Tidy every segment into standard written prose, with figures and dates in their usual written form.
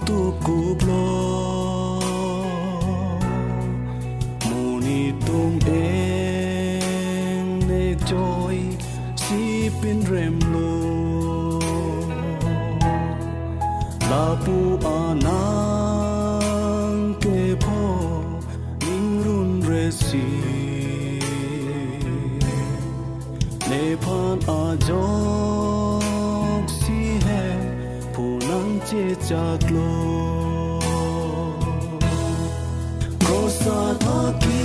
tu cục lo muni tung en nek joy si pin rem lo la pu anang ke pho ning run re si ne phan a jok si hai phu nang che chak lo ko sa tha ki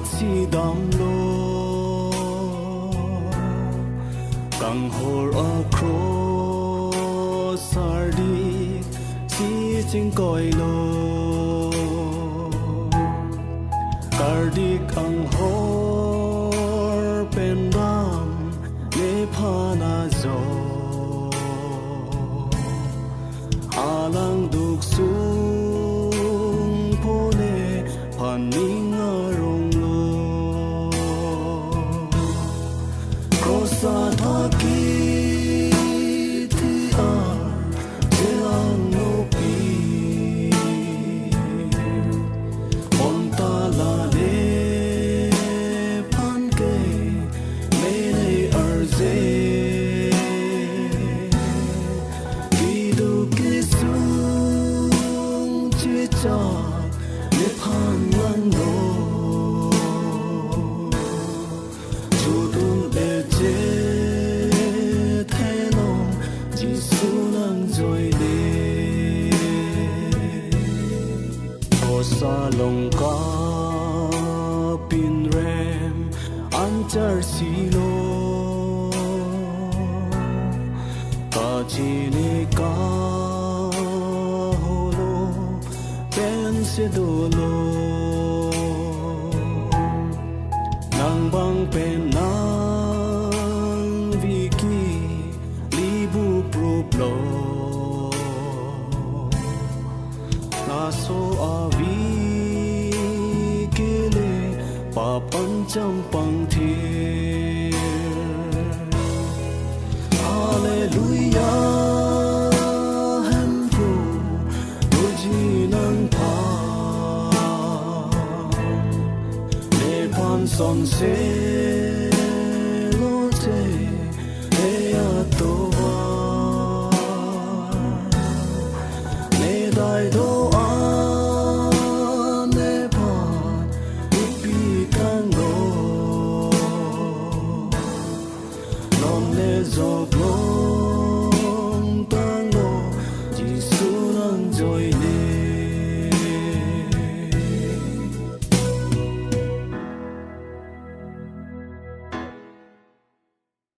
si dam lo kang hor a cross sardi si ching koi lo kardik ang hor pen dam le phana zo alang duk sung phone phaning arong sa tha ki thi ar jelang no pi on ta la le phan ke me nei ar ze ki du ki sung che cha le phan ngan lo sa long ka pin rem anchar si lo ka chine ka holo pen se do lo nang bang pen nang viki libu proplo na so avi pancham pangthir hallelujah hem phu tuji nang pha le pan son se